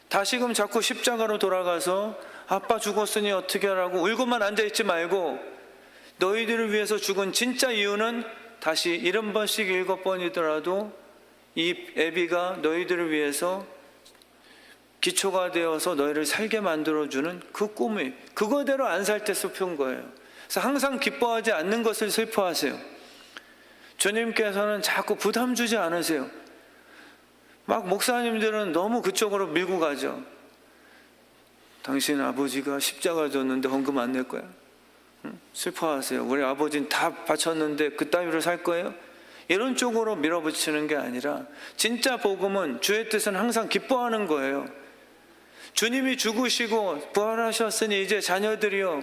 다시금 자꾸 십자가로 돌아가서 아빠 죽었으니 어떻게 하라고 울고만 앉아있지 말고, 너희들을 위해서 죽은 진짜 이유는 다시 70번씩 7번이더라도 이 애비가 너희들을 위해서 기초가 되어서 너희를 살게 만들어주는 그 꿈이, 그거대로 안 살 때 슬픈 거예요. 그래서 항상 기뻐하지 않는 것을 슬퍼하세요. 주님께서는 자꾸 부담 주지 않으세요. 막 목사님들은 너무 그쪽으로 밀고 가죠. 당신 아버지가 십자가 졌는데 헌금 안 낼 거야? 슬퍼하세요. 우리 아버지는 다 바쳤는데 그따위로 살 거예요? 이런 쪽으로 밀어붙이는 게 아니라, 진짜 복음은 주의 뜻은 항상 기뻐하는 거예요. 주님이 죽으시고 부활하셨으니 이제 자녀들이요,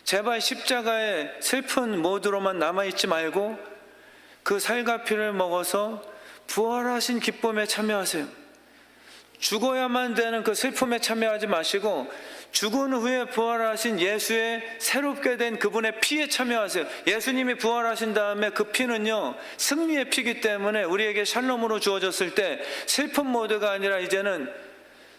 제발 십자가의 슬픈 모드로만 남아있지 말고 그 살과 피를 먹어서 부활하신 기쁨에 참여하세요. 죽어야만 되는 그 슬픔에 참여하지 마시고 죽은 후에 부활하신 예수의 새롭게 된 그분의 피에 참여하세요. 예수님이 부활하신 다음에 그 피는요, 승리의 피기 때문에 우리에게 샬롬으로 주어졌을 때 슬픈 모드가 아니라 이제는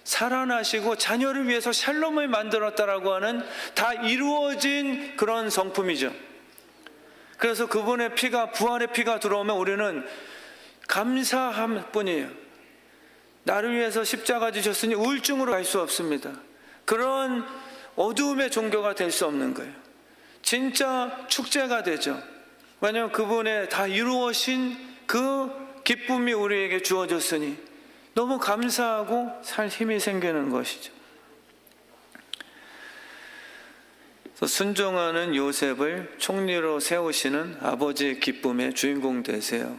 살아나시고 자녀를 위해서 샬롬을 만들었다라고 하는, 다 이루어진 그런 성품이죠. 그래서 그분의 피가, 부활의 피가 들어오면 우리는 감사함 뿐이에요. 나를 위해서 십자가 지셨으니 우울증으로 갈 수 없습니다. 그런 어두움의 종교가 될 수 없는 거예요. 진짜 축제가 되죠. 왜냐하면 그분의 다 이루어진 그 기쁨이 우리에게 주어졌으니 너무 감사하고 살 힘이 생기는 것이죠. 순종하는 요셉을 총리로 세우시는 아버지의 기쁨의 주인공 되세요.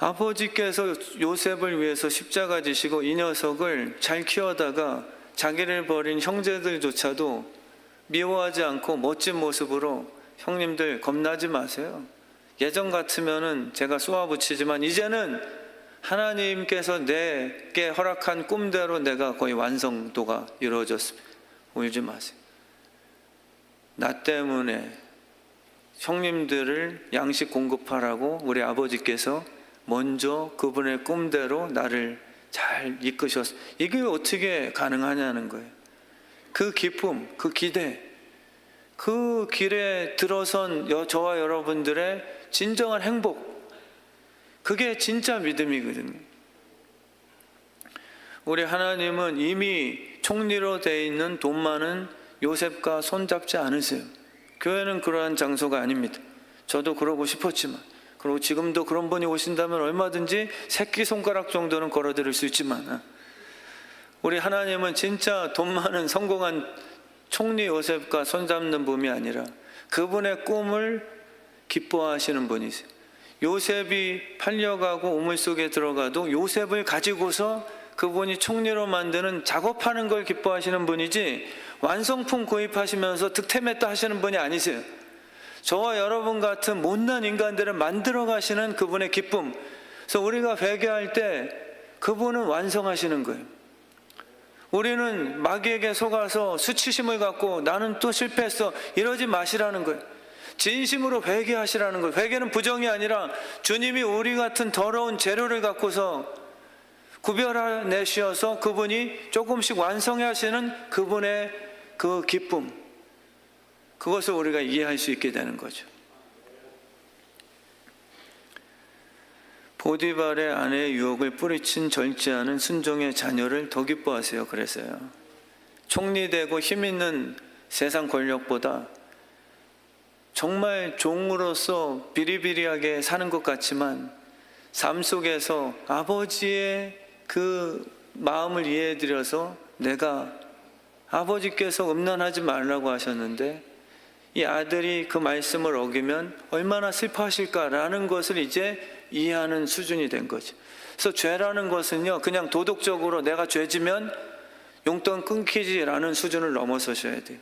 아버지께서 요셉을 위해서 십자가 지시고 이 녀석을 잘 키워다가 자기를 버린 형제들조차도 미워하지 않고 멋진 모습으로, 형님들 겁나지 마세요. 예전 같으면은 제가 쏘아붙이지만 이제는 하나님께서 내게 허락한 꿈대로 내가 거의 완성도가 이루어졌습니다. 울지 마세요. 나 때문에 형님들을 양식 공급하라고 우리 아버지께서 먼저 그분의 꿈대로 나를 잘 이끄셨어요. 이게 어떻게 가능하냐는 거예요. 그 기쁨, 그 기대, 그 길에 들어선 저와 여러분들의 진정한 행복, 그게 진짜 믿음이거든요. 우리 하나님은 이미 총리로 되어 있는 돈 많은 요셉과 손잡지 않으세요. 교회는 그러한 장소가 아닙니다. 저도 그러고 싶었지만, 그리고 지금도 그런 분이 오신다면 얼마든지 새끼손가락 정도는 걸어드릴 수 있지만, 우리 하나님은 진짜 돈 많은 성공한 총리 요셉과 손잡는 분이 아니라 그분의 꿈을 기뻐하시는 분이세요. 요셉이 팔려가고 우물 속에 들어가도 요셉을 가지고서 그분이 총리로 만드는 작업하는 걸 기뻐하시는 분이지, 완성품 구입하시면서 득템했다 하시는 분이 아니세요. 저와 여러분 같은 못난 인간들을 만들어 가시는 그분의 기쁨. 그래서 우리가 회개할 때 그분은 완성하시는 거예요. 우리는 마귀에게 속아서 수치심을 갖고 나는 또 실패했어 이러지 마시라는 거예요. 진심으로 회개하시라는 거예요. 회개는 부정이 아니라 주님이 우리 같은 더러운 재료를 갖고서 구별해내셔서 그분이 조금씩 완성해 하시는 그분의 그 기쁨, 그것을 우리가 이해할 수 있게 되는 거죠. 보디발의 아내의 유혹을 뿌리친 절제하는 순종의 자녀를 더 기뻐하세요. 그래서요. 총리되고 힘 있는 세상 권력보다 정말 종으로서 비리비리하게 사는 것 같지만 삶 속에서 아버지의 그 마음을 이해해드려서 내가 아버지께서 음란하지 말라고 하셨는데 이 아들이 그 말씀을 어기면 얼마나 슬퍼하실까라는 것을 이제 이해하는 수준이 된 거죠. 그래서 죄라는 것은요, 그냥 도덕적으로 내가 죄지면 용돈 끊기지라는 수준을 넘어서셔야 돼요.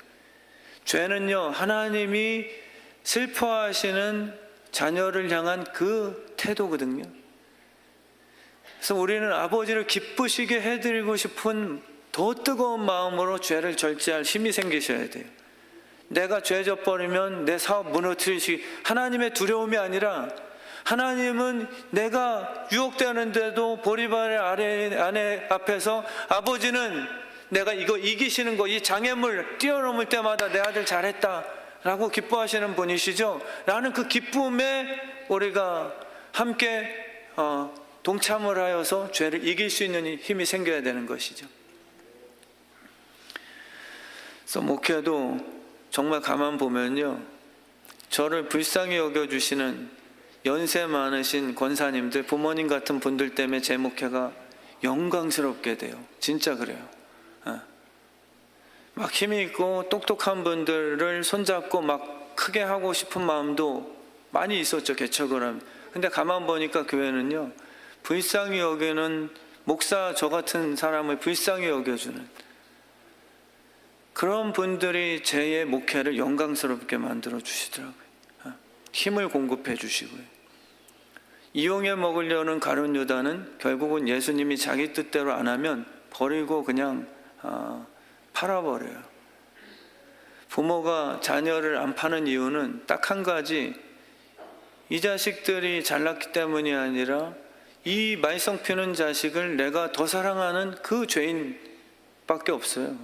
죄는요, 하나님이 슬퍼하시는 자녀를 향한 그 태도거든요. 그래서 우리는 아버지를 기쁘시게 해드리고 싶은 더 뜨거운 마음으로 죄를 절제할 힘이 생기셔야 돼요. 내가 죄 져버리면 내 사업 무너뜨리시, 하나님의 두려움이 아니라 하나님은 내가 유혹되는데도 보리발의 아내 앞에서 아버지는 내가 이거 이기시는 거, 이 장애물 뛰어넘을 때마다 내 아들 잘했다 라고 기뻐하시는 분이시죠. 라는 그 기쁨에 우리가 함께 동참을 하여서 죄를 이길 수 있는 힘이 생겨야 되는 것이죠. 그래서 목회도 정말 가만 보면요, 저를 불쌍히 여겨주시는 연세 많으신 권사님들, 부모님 같은 분들 때문에 제 목회가 영광스럽게 돼요. 진짜 그래요. 막 힘이 있고 똑똑한 분들을 손잡고 막 크게 하고 싶은 마음도 많이 있었죠, 개척을 하면. 근데 가만 보니까 교회는요, 불쌍히 여기는 목사 저 같은 사람을 불쌍히 여겨주는 그런 분들이 제 목회를 영광스럽게 만들어 주시더라고요. 힘을 공급해 주시고요. 이용해 먹으려는 가룟 유다는 결국은 예수님이 자기 뜻대로 안 하면 버리고 그냥 팔아버려요. 부모가 자녀를 안 파는 이유는 딱 한 가지, 이 자식들이 잘났기 때문이 아니라 이 말썽 피는 자식을 내가 더 사랑하는 그 죄인밖에 없어요.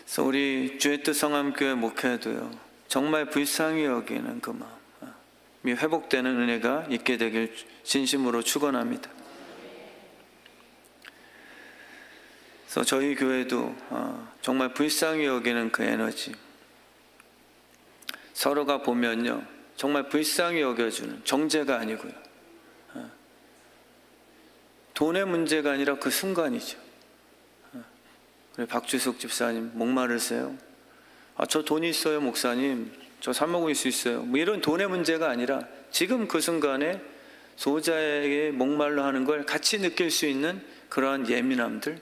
그래서 우리 주의 뜻 성함교회 목회도요, 정말 불쌍히 여기는 그 마음이 회복되는 은혜가 있게 되길 진심으로 축원합니다. 그래서 저희 교회도 정말 불쌍히 여기는 그 에너지, 서로가 보면요 정말 불쌍히 여겨주는, 정죄가 아니고요, 돈의 문제가 아니라 그 순간이죠. 우리 박주숙 집사님 목마르세요? 저 돈이 있어요 목사님, 저 사 먹을 수 있어요, 뭐 이런 돈의 문제가 아니라 지금 그 순간에 소자에게 목말라 하는 걸 같이 느낄 수 있는 그러한 예민함들,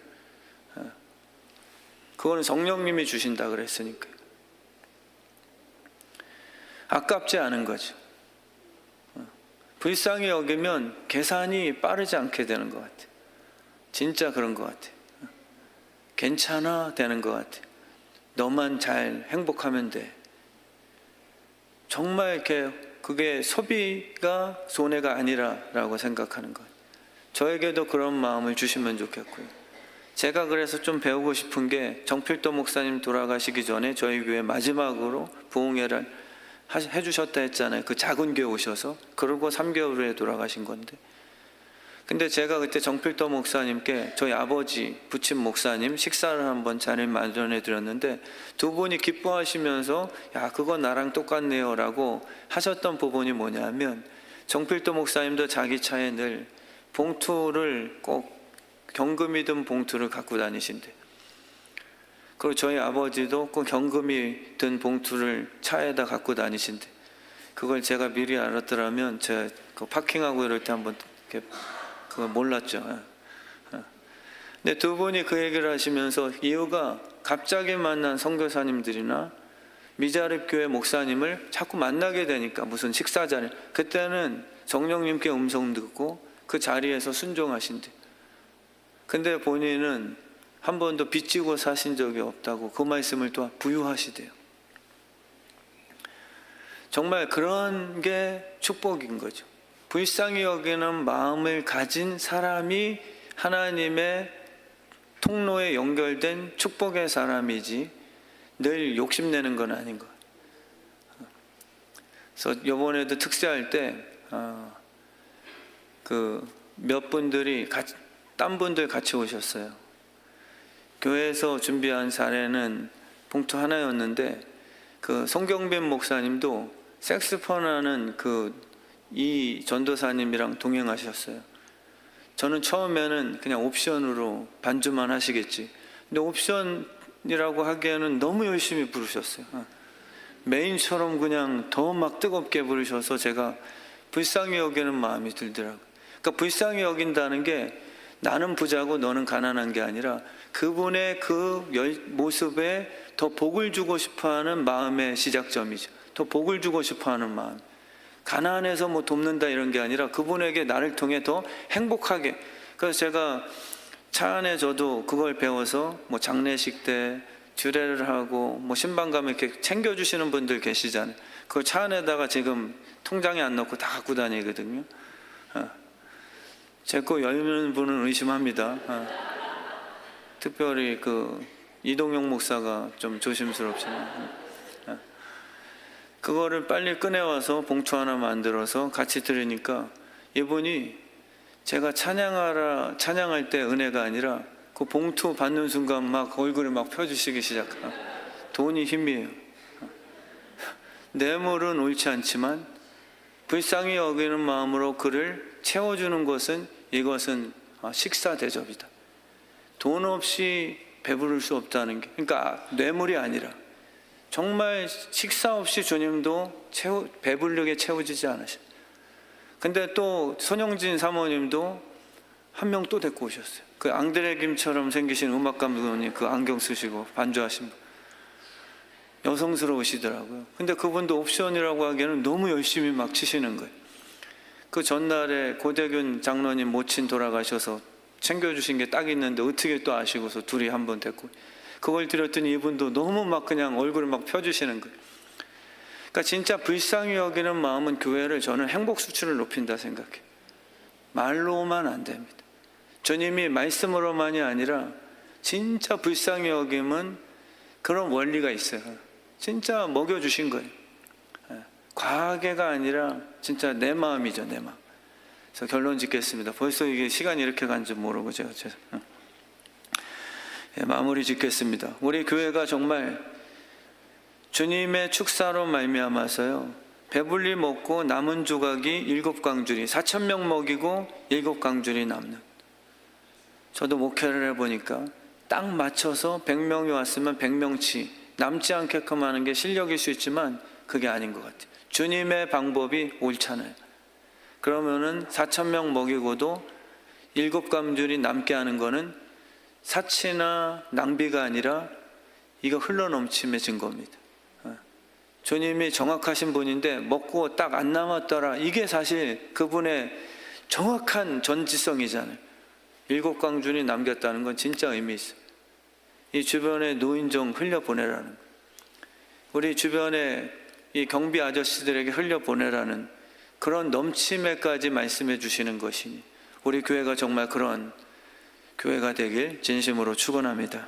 그거는 성령님이 주신다 그랬으니까요. 아깝지 않은 거죠. 불쌍히 여기면 계산이 빠르지 않게 되는 것 같아요. 진짜 그런 것 같아요. 괜찮아 되는 것 같아요. 너만 잘 행복하면 돼. 정말 이렇게 그게 소비가 손해가 아니라라고 생각하는 것. 저에게도 그런 마음을 주시면 좋겠고요. 제가 그래서 좀 배우고 싶은 게, 정필도 목사님 돌아가시기 전에 저희 교회 마지막으로 부흥회를 해주셨다 했잖아요. 그 작은 교회 오셔서. 그러고 3개월 후에 돌아가신 건데, 근데 제가 그때 정필도 목사님께 저희 아버지 부친 목사님 식사를 한번 자리를 마련해 드렸는데, 두 분이 기뻐하시면서 야 그거 나랑 똑같네요 라고 하셨던 부분이 뭐냐면, 정필도 목사님도 자기 차에 늘 봉투를 꼭 경금이 든 봉투를 갖고 다니신대. 그리고 저희 아버지도 꼭 경금이 든 봉투를 차에다 갖고 다니신대. 그걸 제가 미리 알았더라면 제가 그 파킹하고 이럴 때 한번 이렇게 그거 몰랐죠. 근데 두 분이 그 얘기를 하시면서, 이유가 갑자기 만난 선교사님들이나 미자립 교회 목사님을 자꾸 만나게 되니까, 무슨 식사 자리, 그때는 성령님께 음성 듣고 그 자리에서 순종하신대. 근데 본인은 한 번도 빚지고 사신 적이 없다고 그 말씀을 또 부유하시대요. 정말 그런 게 축복인 거죠. 불쌍히 여기는 마음을 가진 사람이 하나님의 통로에 연결된 축복의 사람이지 늘 욕심내는 건 아닌 것. 그래서 이번에도 특세할 때 몇 분들이 딴 분들 같이 오셨어요. 교회에서 준비한 사례는 봉투 하나였는데 그 송경빈 목사님도 색스폰하는 이 전도사님이랑 동행하셨어요. 저는 처음에는 그냥 옵션으로 반주만 하시겠지. 근데 옵션이라고 하기에는 너무 열심히 부르셨어요. 메인처럼 그냥 더 막 뜨겁게 부르셔서 제가 불쌍히 여기는 마음이 들더라고요. 그러니까 불쌍히 여긴다는 게 나는 부자고 너는 가난한 게 아니라 그분의 그 모습에 더 복을 주고 싶어하는 마음의 시작점이죠. 더 복을 주고 싶어하는 마음. 가난해서 뭐 돕는다 이런 게 아니라 그분에게 나를 통해 더 행복하게. 그래서 제가 차 안에 저도 그걸 배워서 뭐 장례식 때 주례를 하고 뭐 신방 가면 이렇게 챙겨주시는 분들 계시잖아요. 그걸 차 안에다가 지금 통장에 안 넣고 다 갖고 다니거든요. 제 거 열는 분은 의심합니다. 특별히 이동용 목사가 좀 조심스럽지만 그거를 빨리 꺼내와서 봉투 하나 만들어서 같이 들으니까 이분이 제가 찬양할 때 은혜가 아니라 그 봉투 받는 순간 막 얼굴을 막 펴주시기 시작해요. 돈이 힘이에요. 뇌물은 옳지 않지만 불쌍히 여기는 마음으로 그를 채워주는 것은 이것은 식사 대접이다. 돈 없이 배부를 수 없다는 게, 그러니까 뇌물이 아니라 정말 식사 없이 주님도 배부르게 채워지지 않으셔. 근데 또 손영진 사모님도 한 명 또 데리고 오셨어요. 그 앙드레 김처럼 생기신 음악 감독님, 그 안경 쓰시고 반주하신 분, 여성스러우시더라고요. 근데 그분도 옵션이라고 하기에는 너무 열심히 막 치시는 거예요. 그 전날에 고대균 장로님 모친 돌아가셔서 챙겨주신 게 딱 있는데 어떻게 또 아시고서 둘이 한 번 됐고, 그걸 드렸더니 이분도 너무 막 그냥 얼굴을 막 펴주시는 거예요. 그러니까 진짜 불쌍히 여기는 마음은 교회를 저는 행복 수준을 높인다 생각해요. 말로만 안 됩니다. 주님이 말씀으로만이 아니라 진짜 불쌍히 여김은 그런 원리가 있어요. 진짜 먹여주신 거예요. 과계가 아니라 진짜 내 마음이죠, 내 마음. 그래서 결론 짓겠습니다. 벌써 이게 시간이 이렇게 간 줄 모르고 제가 마무리 짓겠습니다. 우리 교회가 정말 주님의 축사로 말미암아서요, 배불리 먹고 남은 조각이 7광줄이 4,000명 먹이고 7광줄이 남는. 저도 목회를 해보니까 딱 맞춰서 100명이 왔으면 100명치 남지 않게끔 하는 게 실력일 수 있지만 그게 아닌 것 같아요. 주님의 방법이 옳잖아요. 그러면은 4,000명 먹이고도 7광줄이 남게 하는 거는 사치나 낭비가 아니라 이거 흘러넘침의 증거입니다. 주님이 정확하신 분인데 먹고 딱 안 남았더라. 이게 사실 그분의 정확한 전지성이잖아요. 7광줄이 남겼다는 건 진짜 의미 있어요. 이 주변에 노인정 흘려보내라는 거예요. 우리 주변에 이 경비 아저씨들에게 흘려보내라는 그런 넘침에까지 말씀해 주시는 것이니 우리 교회가 정말 그런 교회가 되길 진심으로 축원합니다.